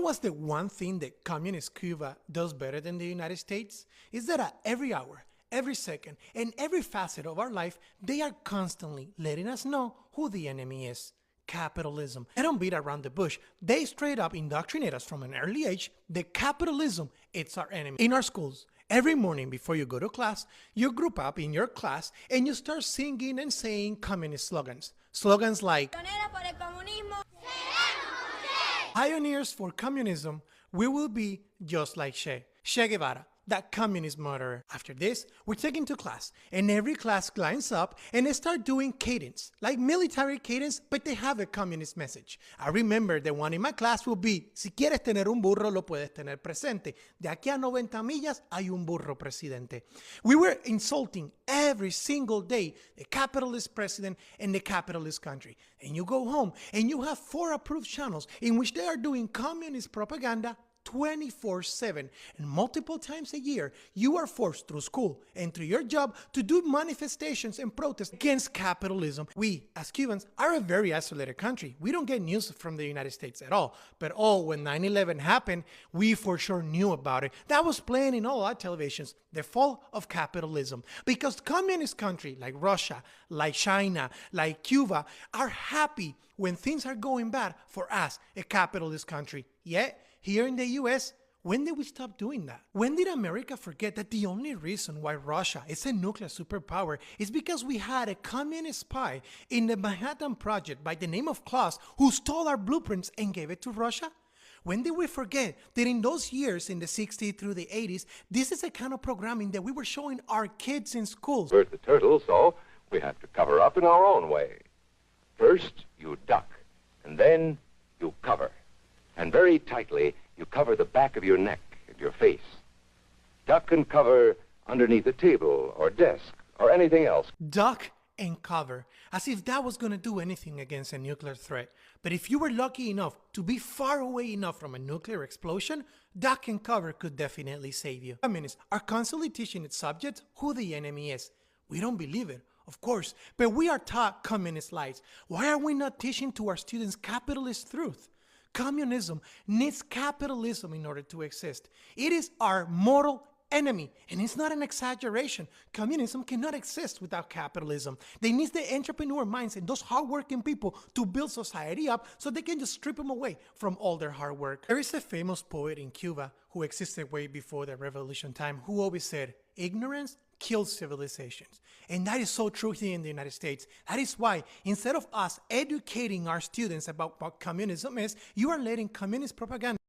what's the one thing that communist Cuba does better than the United States? Is that at every hour, every second, and every facet of our life, they are constantly letting us know who the enemy is. Capitalism. They don't beat around the bush. They straight up indoctrinate us from an early age that capitalism, it's our enemy. In our schools, every morning before you go to class, you group up in your class and you start singing and saying communist slogans. Slogans like, pioneers for communism, we will be just like Che Guevara, that communist murderer. After this, we're taken to class, and every class lines up and they start doing cadence, like military cadence, but they have a communist message. I remember the one in my class will be, si quieres tener un burro, lo puedes tener presente. De aquí a 90 millas hay un burro presidente. We were insulting every single day the capitalist president and the capitalist country. And you go home and you have 4 approved channels in which they are doing communist propaganda 24/7, and multiple times a year, you are forced through school and through your job to do manifestations and protests against capitalism. We, as Cubans, are a very isolated country. We don't get news from the United States at all. But when 9/11 happened, we for sure knew about it. That was playing in all our televisions, the fall of capitalism. Because communist countries like Russia, like China, like Cuba, are happy when things are going bad for us, a capitalist country. Yet, here in the US, when did we stop doing that? When did America forget that the only reason why Russia is a nuclear superpower is because we had a communist spy in the Manhattan Project by the name of Klaus who stole our blueprints and gave it to Russia? When did we forget that in those years, in the 60s through the 80s, this is the kind of programming that we were showing our kids in schools? We're the turtle, so we have to cover up in our own way. First, you duck, and then you cover. And very tightly, you cover the back of your neck and your face. Duck and cover underneath a table or desk or anything else. Duck and cover, as if that was going to do anything against a nuclear threat. But if you were lucky enough to be far away enough from a nuclear explosion, duck and cover could definitely save you. Communists are constantly teaching its subjects who the enemy is. We don't believe it, of course, but we are taught communist lies. Why are we not teaching to our students capitalist truth? Communism needs capitalism in order to exist. It is our mortal enemy, and it's not an exaggeration. Communism cannot exist without capitalism. They need the entrepreneur minds and those hardworking people to build society up so they can just strip them away from all their hard work. There is a famous poet in Cuba who existed way before the revolution time who always said, ignorance kills civilizations. And that is so true here in the United States. That is why, instead of us educating our students about what communism is, you are letting communist propaganda